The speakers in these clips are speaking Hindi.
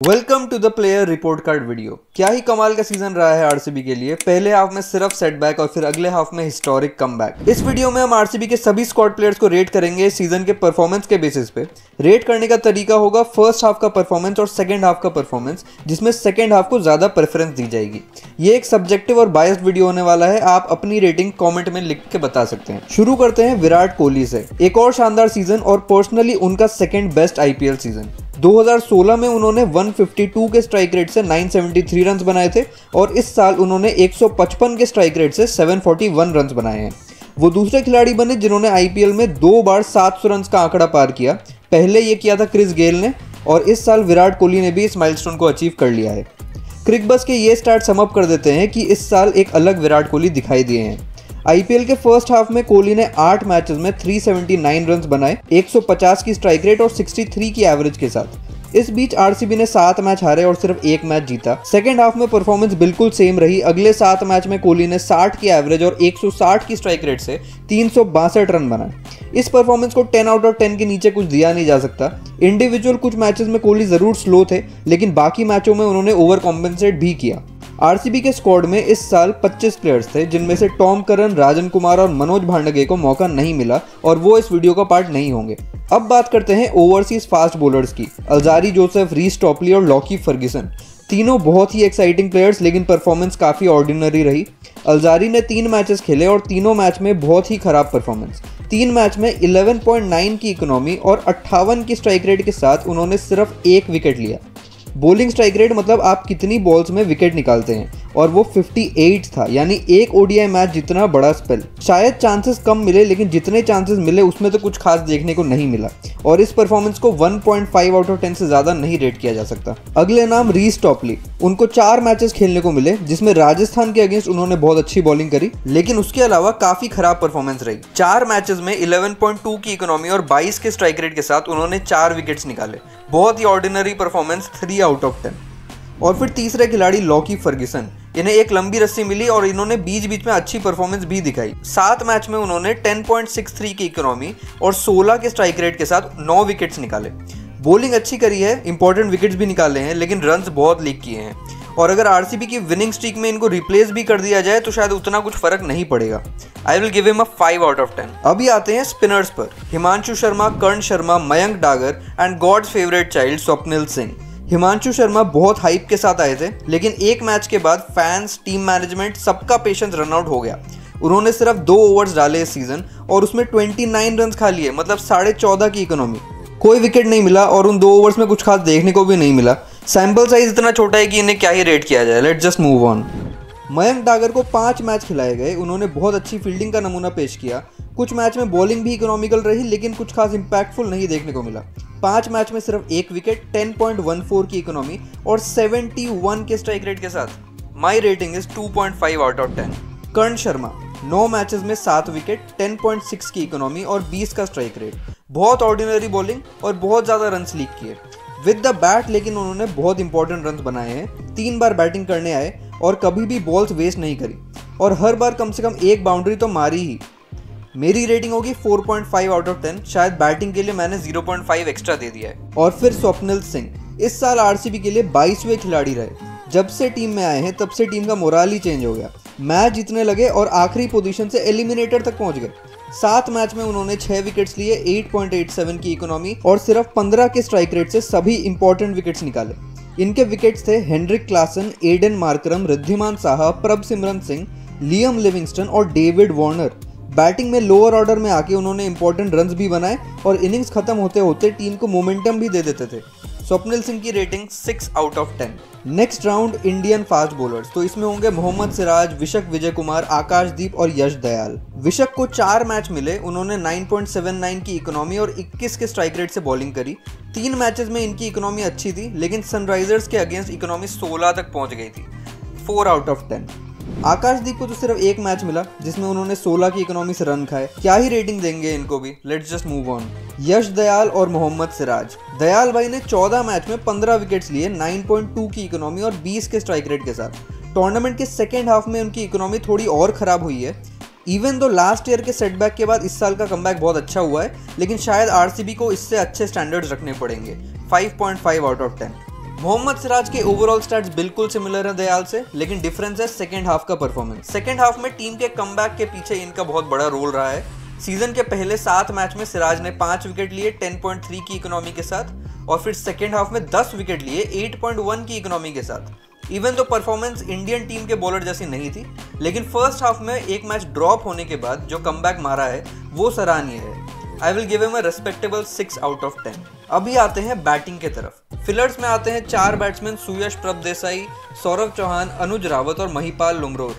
Welcome to the player report card video. क्या ही कमाल का सीजन रहा है आरसीबी के लिए। पहले हाफ में सिर्फ सेटबैक और फिर अगले हाफ में हिस्टोरिक कमबैक। इस वीडियो में हम आरसीबी के सभी स्क्वाड प्लेयर्स को रेट करेंगे सीजन के परफॉर्मेंस के बेसिस पे। रेट करने का तरीका होगा फर्स्ट हाफ का परफॉर्मेंस और सेकंड हाफ का परफॉर्मेंस, जिसमें सेकंड हाफ को ज्यादा प्रेफरेंस दी जाएगी। ये एक सब्जेक्टिव और बायस्ड वीडियो होने वाला है। आप अपनी रेटिंग कॉमेंट में लिख के बता सकते हैं। शुरू करते हैं विराट कोहली से। एक और शानदार सीजन और पर्सनली उनका सेकंड बेस्ट आईपीएल सीजन। 2016 में उन्होंने 152 के स्ट्राइक रेट से 973 रन्स बनाए थे और इस साल उन्होंने 155 के स्ट्राइक रेट से 741 रन्स बनाए हैं। वो दूसरे खिलाड़ी बने जिन्होंने आईपीएल में 2 बार 700 रन्स का आंकड़ा पार किया। पहले ये किया था क्रिस गेल ने और इस साल विराट कोहली ने भी इस माइलस्टोन को अचीव कर लिया है। क्रिकबज़ के ये स्टार्ट समअप कर देते हैं कि इस साल एक अलग विराट कोहली दिखाई दिए हैं। आईपीएल के फर्स्ट हाफ में कोहली ने 8 मैचेस में 379 रन्स बनाए, 150 की स्ट्राइक रेट और 63 की एवरेज के साथ। इस बीच आरसीबी ने 7 मैच हारे और सिर्फ 1 मैच जीता। सेकेंड हाफ में परफॉर्मेंस बिल्कुल सेम रही। अगले 7 मैच में कोहली ने 60 की एवरेज और 160 की स्ट्राइक रेट से 362 रन बनाए। इस परफॉर्मेंस को 10 आउट ऑफ 10 के नीचे कुछ दिया नहीं जा सकता। इंडिविजुअल कुछ मैचेस में कोहली जरूर स्लो थे, लेकिन बाकी मैचों में उन्होंने ओवर कॉम्पेंसेट भी किया। आरसीबी के स्क्वाड में इस साल 25 प्लेयर्स थे, जिनमें से टॉम करन, राजन कुमार और मनोज भांडगे को मौका नहीं मिला और वो इस वीडियो का पार्ट नहीं होंगे। अब बात करते हैं ओवरसीज फास्ट बॉलर्स की। अल्जारी जोसेफ, रीस टॉपली और लॉकी फर्ग्यूसन। तीनों बहुत ही एक्साइटिंग प्लेयर्स, लेकिन परफॉर्मेंस काफ़ी ऑर्डिनरी रही। अल्जारी ने 3 मैचेस खेले और तीनों मैच में बहुत ही खराब परफॉर्मेंस। 3 मैच में 11.9 की इकोनॉमी और 58 की स्ट्राइक रेट के साथ उन्होंने सिर्फ 1 विकेट लिया। बॉलिंग स्ट्राइक रेट मतलब आप कितनी बॉल्स में विकेट निकालते हैं, और वो 58 था, यानी एक ओडीआई मैच जितना बड़ा स्पेल। शायद चांसेस कम मिले, लेकिन जितने चांसेस मिले उसमें तो कुछ खास देखने को नहीं मिला और इस परफॉर्मेंस को 1.5 आउट ऑफ 10 से ज्यादा नहीं रेट किया जा सकता। अगले नाम रीस टॉपली। उनको 4 मैचेस खेलने को मिले, जिसमें राजस्थान के अगेंस्ट उन्होंने बहुत अच्छी बॉलिंग करी, लेकिन उसके अलावा काफी खराब परफॉर्मेंस रही। 4 मैचेस में 11.2 की इकोनॉमी और 22 के स्ट्राइक रेट के साथ उन्होंने 4 विकेट्स निकाले। बहुत ही ऑर्डिनरी परफॉर्मेंस, 3 आउट ऑफ 10। और फिर तीसरे खिलाड़ी लॉकी फर्ग्यूसन। इन्हें एक लंबी रस्सी मिली और इन्होंने बीच बीच में अच्छी परफॉर्मेंस भी दिखाई। 7 मैच में उन्होंने 10.63 की इकोनॉमी और 16 के स्ट्राइक रेट के साथ 9 विकेट्स निकाले। बॉलिंग अच्छी करी है, इंपॉर्टेंट विकेट्स भी निकाले हैं, लेकिन रन्स बहुत लीक किए हैं। और अगर आरसीबी की विनिंग स्ट्रीक में इनको रिप्लेस भी कर दिया जाए तो शायद उतना कुछ फर्क नहीं पड़ेगा। I will give him a 5 out of 10। अभी आते हैं स्पिनर्स पर। Himanshu Sharma, Karn Sharma, Mayank Dagar and God's favourite child Swapnil Singh. Himanshu Sharma बहुत हाइप के साथ आए थे, लेकिन एक मैच के बाद फैंस, टीम मैनेजमेंट सबका पेशेंस रन आउट हो गया। उन्होंने सिर्फ 2 ओवर्स डाले इस सीजन और उसमें 29 रन खा लिए, मतलब 14.5 की इकोनॉमी। कोई विकेट नहीं मिला और उन 2 ओवर्स में कुछ खास देखने को भी नहीं मिला। सैंपल साइज इतना छोटा है कि इन्हें क्या ही रेट किया जाए। Let's just move on. Mayank Dagar को 5 मैच खिलाए गए। उन्होंने बहुत अच्छी फील्डिंग का नमूना पेश किया। कुछ मैच में बॉलिंग भी इकोनॉमिकल रही, लेकिन कुछ खास इंपैक्टफुल नहीं देखने को मिला। 5 मैच में सिर्फ 1 विकेट, 10.14 की इकोनॉमी और 71 के स्ट्राइक रेट के साथ। My rating is 2.5 out of 10। Karn Sharma 9 matches में 7 विकेट, 10.6 की इकोनॉमी और 20 का स्ट्राइक रेट। बहुत ऑर्डिनरी बॉलिंग और बहुत ज़्यादा रन्स लीक किए विद द बैट, लेकिन उन्होंने बहुत इंपॉर्टेंट रन्स बनाए हैं। 3 बार बैटिंग करने आए और कभी भी बॉल्स वेस्ट नहीं करी और हर बार कम से कम 1 बाउंड्री तो मारी ही। मेरी रेटिंग होगी 4.5 आउट ऑफ 10। शायद बैटिंग के लिए मैंने 0.5 एक्स्ट्रा दे दिया है। और फिर स्वप्निल सिंह इस साल आरसीबी के लिए 22वें खिलाड़ी रहे। जब से टीम में आए हैं तब से टीम का मोराल ही चेंज हो गया। मैच जीतने लगे और आखिरी पोजीशन से एलिमिनेटर तक पहुंच गए। 7 मैच में उन्होंने 6 विकेट्स लिए, 8.87 की इकोनॉमी और सिर्फ 15 के स्ट्राइक रेट से सभी इंपॉर्टेंट विकेट्स निकाले। इनके विकेट्स थे Heinrich Klaasen, Aiden Markram, Wriddhiman Saha, Prabhsimran Singh, Liam Livingstone और डेविड वार्नर। बैटिंग में लोअर ऑर्डर में आके उन्होंने इंपॉर्टेंट रन्स भी बनाए और इनिंग्स खत्म होते होते टीम को मोमेंटम भी दे देते थे। स्वप्निल सिंह की rating 6 out of 10। Next round Indian fast bowlers. तो इसमें होंगे मोहम्मद सिराज, विशक विजय कुमार, आकाशदीप और यश दयाल। विशक को 4 मैच मिले। उन्होंने 9.79 की इकोनॉमी और 21 के स्ट्राइक रेट से बॉलिंग करी। 3 मैचेस में इनकी इकोनॉमी अच्छी थी, लेकिन सनराइजर्स के अगेंस्ट इकोनॉमी 16 तक पहुंच गई थी। 4 आउट ऑफ 10। आकाशदीप को तो सिर्फ 1 मैच मिला, जिसमें उन्होंने 16 की इकोनॉमी से रन खाए। क्या ही रेटिंग देंगे इनको भी। Let's just move on. Yash Dayal और मोहम्मद सिराज। दयाल भाई ने 14 मैच में 15 विकेट्स लिए, 9.2 की इकोनॉमी और 20 के स्ट्राइक रेट के साथ। टूर्नामेंट के सेकेंड हाफ में उनकी इकोनॉमी थोड़ी और खराब हुई है। इवन दो लास्ट ईयर के सेटबैक के बाद इस साल का कमबैक बहुत अच्छा हुआ है, लेकिन शायद आरसीबी को इससे अच्छे स्टैंडर्ड्स रखने पड़ेंगे। 5.5 आउट ऑफ 10। मोहम्मद सिराज के ओवरऑल स्टैट्स बिल्कुल सिमिलर है दयाल से, लेकिन डिफरेंस है सेकंड हाफ का परफॉर्मेंस। सेकंड हाफ में टीम के कमबैक के पीछे इनका बहुत बड़ा रोल रहा है। सीजन के पहले 7 मैच में सिराज ने 5 विकेट लिए 10.3 की इकोनॉमी के साथ, और फिर सेकंड हाफ में 10 विकेट लिए 8.1 की इकोनॉमी के साथ। इवन तो परफॉर्मेंस इंडियन टीम के बॉलर जैसी नहीं थी, लेकिन फर्स्ट हाफ में एक मैच ड्रॉप होने के बाद जो कमबैक मारा है वो सराहनीय है। आई will give him a respectable 6 out of 10। अभी आते हैं बैटिंग के तरफ। फिलर्स में आते हैं 4 बैट्समैन सुयश प्रभदेसाई, सौरव चौहान, अनुज रावत और महिपाल लुमरोर।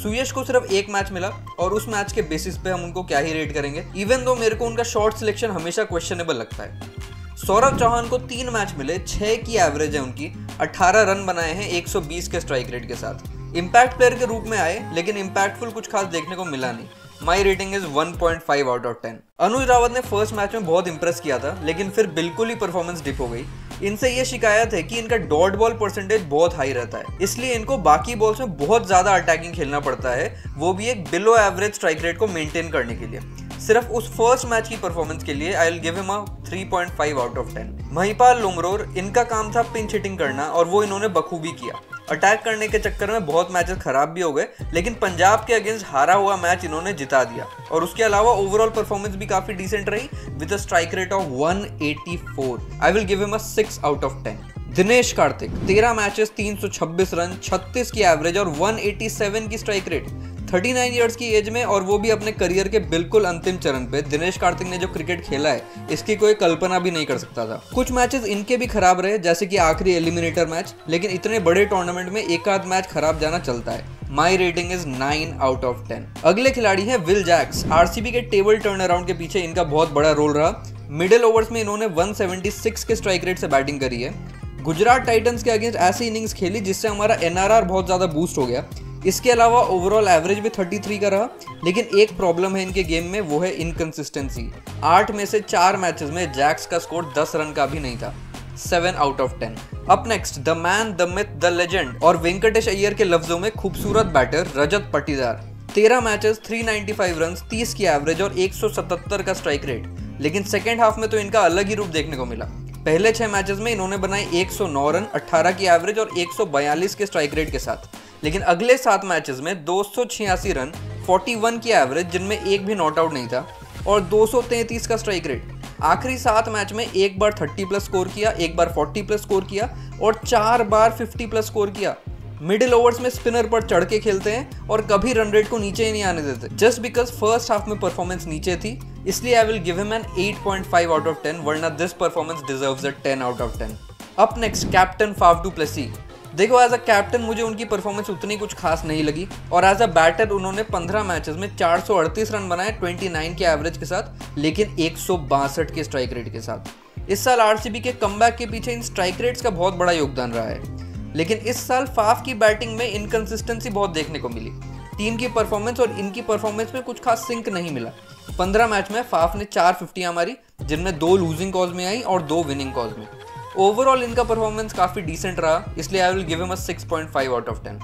सुयश को सिर्फ एक मैच मिला और उस मैच के बेसिस पे हम उनको क्या ही रेट करेंगे, इवन दो मेरे को उनका शॉट सिलेक्शन हमेशा क्वेश्चनेबल लगता है। सौरव चौहान को 3 मैच मिले, 6 की एवरेज है उनकी, 18 रन बनाए हैं 120 के स्ट्राइक रेट के साथ। इम्पैक्ट प्लेयर के रूप में आए, लेकिन इम्पैक्टफुल कुछ खास देखने को मिला नहीं। माई रेटिंग इज 1.5 आउट ऑफ 10। अनुज रावत ने फर्स्ट मैच में बहुत इंप्रेस किया था, लेकिन फिर बिल्कुल ही परफॉर्मेंस डिप हो गई। इनसे ये शिकायत है कि इनका डॉट बॉल परसेंटेज बहुत हाई रहता है, इसलिए इनको बाकी बॉल्स में बहुत ज्यादा अटैकिंग खेलना पड़ता है, वो भी एक बिलो एवरेज स्ट्राइक रेट को मेंटेन करने के लिए। सिर्फ उस फर्स्ट मैच की परफॉर्मेंस के लिए I will give him a 3.5 out of 10। Mahipal Lomror, इनका काम था पिंच हिटिंग करना और वो इन्होंने बखूबी किया। अटैक करने के चक्कर में बहुत मैचेस खराब भी हो गए, लेकिन पंजाब के अगेंस्ट हारा हुआ मैच इन्होंने जिता दिया, और उसके अलावा ओवरऑल परफॉर्मेंस भी काफी डिसेंट रही with a strike rate of 184। I will give him a 6 out of 10। Dinesh Karthik, 13 matches, 326 run, 36 की एवरेज और 187 की स्ट्राइक रेट। 39 इयर्स की एज में, और वो भी अपने करियर के बिल्कुल अंतिम चरण पे। दिनेश कार्तिक ने जो क्रिकेट खेला है इसकी कोई कल्पना भी नहीं कर सकता था। कुछ मैचेस इनके भी खराब रहे, जैसे कि आखिरी एलिमिनेटर मैच, लेकिन इतने बड़े टूर्नामेंट में एक आध मैच खराब जाना चलता है। माई रेटिंग इज 9 आउट ऑफ 10। अगले खिलाड़ी है विल जैक्स। आरसीबी के टेबल टर्न अराउंड के पीछे इनका बहुत बड़ा रोल रहा। मिडिल ओवर्स में इन्होंने 176 के स्ट्राइक रेट से बैटिंग करी है। गुजरात टाइटंस के अगेंस्ट ऐसी इनिंग्स खेली जिससे हमारा एनआरआर बहुत ज्यादा बूस्ट हो गया। इसके अलावा ओवरऑल एवरेज भी 33 का रहा, लेकिन एक प्रॉब्लम है इनके गेम में, वो है इनकंसिस्टेंसी। 8 में से 4 मैचेस में जैक्स का स्कोर 10 रन का भी नहीं था। 7 out of 10। Up next the man, the myth, the legend और वेंकटेश अय्यर के लफ्जों में खूबसूरत batter Rajat Patidar. 13 matches, 395 run, 30 की एवरेज और 177 का स्ट्राइक रेट। लेकिन सेकेंड हाफ में तो इनका अलग ही रूप देखने को मिला। पहले 6 मैचेस में इन्होंने बनाए 109 रन, 18 की एवरेज और 142 के स्ट्राइक रेट के साथ। लेकिन अगले 7 मैचेस में 286 रन, 41 की एवरेज, जिनमें एक भी नॉट आउट नहीं था, और 233 का स्ट्राइक रेट। आखिरी 7 मैच में एक बार 30 प्लस स्कोर किया, एक बार 40 प्लस स्कोर किया और 4 बार 50 प्लस स्कोर किया। मिडिल ओवर्स में स्पिनर पर चढ़ के खेलते हैं और कभी रन रेट को नीचे ही नहीं आने देते। जस्ट बिकॉज फर्स्ट हाफ में परफॉर्मेंस नीचे थी, इसलिए I will give him an 8.5 out of 10, वरना this performance deserves a 10 out of 10। Up next captain Faf du Plessis. देखो, एज अ कैप्टन मुझे उनकी परफॉर्मेंस उतनी कुछ खास नहीं लगी, और एज अ बैटर उन्होंने 15 मैचेस में 438 रन बनाए 29 के एवरेज के साथ, लेकिन 162 के स्ट्राइक रेट के साथ। इस साल आरसीबी के कमबैक के पीछे इन स्ट्राइक रेट्स का बहुत बड़ा योगदान रहा है, लेकिन इस साल फाफ की बैटिंग में इनकंसिस्टेंसी बहुत देखने को मिली। टीम की परफॉर्मेंस और इनकी परफॉर्मेंस में कुछ खास सिंक नहीं मिला। 15 मैच में फाफ ने 4 50 मारी, जिनमें 2 लूजिंग कॉज में आई और 2 विनिंग कॉज में। ओवरऑल इनका परफॉर्मेंस काफी डिसेंट रहा, इसलिए I will give him a 6.5 out of 10।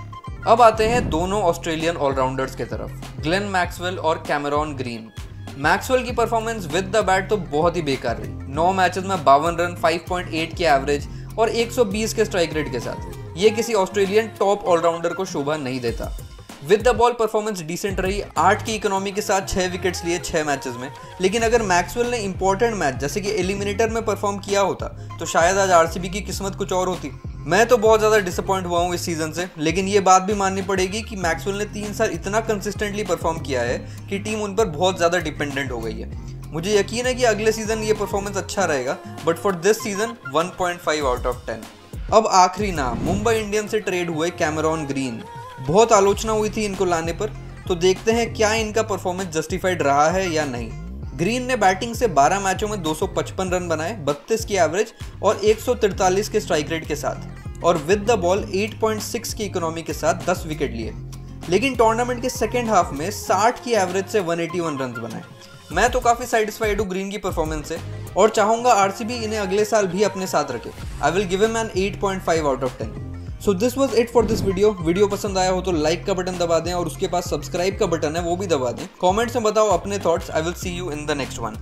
अब आते हैं दोनों ऑस्ट्रेलियन ऑलराउंडर्स के तरफ, ग्लेन मैक्सवेल और कैमेरॉन ग्रीन। मैक्सवेल की परफॉर्मेंस विद द बैट तो बहुत ही बेकार रही। 9 मैचेस में 52 रन, 5.8 की एवरेज और 120 के स्ट्राइक रेट के साथ। ये किसी ऑस्ट्रेलियन टॉप ऑलराउंडर को शोभा नहीं देता। With the ball performance decent रही, 8 की इकोनॉमी के साथ 6 विकेट्स लिए 6 मैचेस में। लेकिन अगर मैक्सवेल ने इंपॉर्टेंट मैच जैसे कि एलिमिनेटर में परफॉर्म किया होता तो शायद आज आरसीबी की किस्मत कुछ और होती। मैं तो बहुत ज़्यादा डिसअपॉइंट हुआ हूँ इस सीजन से, लेकिन ये बात भी माननी पड़ेगी कि मैक्सवेल ने 3 साल इतना कंसिस्टेंटली परफॉर्म किया है कि टीम उन पर बहुत ज़्यादा डिपेंडेंट हो गई है। मुझे यकीन है कि अगले सीजन ये परफॉर्मेंस अच्छा रहेगा, but for this season 1.5 out of 10। अब आखिरी नाम, मुंबई इंडियंस से ट्रेड हुए कैमेरॉन ग्रीन। बहुत आलोचना हुई थी इनको लाने पर, तो देखते हैं क्या इनका परफॉर्मेंस जस्टिफाइड रहा है या नहीं। ग्रीन ने बैटिंग से 12 मैचों में 255 रन बनाए, 32 की एवरेज और 143 के स्ट्राइक रेट के साथ, और विद द बॉल 8.6 की इकोनॉमी के साथ 10 विकेट लिए। लेकिन टूर्नामेंट के सेकेंड हाफ में 60 की एवरेज से 181 रन बनाए। मैं तो काफी सेटिस्फाइड हूँ ग्रीन की परफॉर्मेंस से, और चाहूंगा आरसीबी इन्हें अगले साल भी अपने साथ रखे। आई will give him an 8.5 out of 10। So this was it for this video पसंद आया हो तो लाइक का बटन दबा दें, और उसके पास सब्सक्राइब का बटन है वो भी दबा दें। कमेंट्स में बताओ अपने thoughts. I will see you in the next one.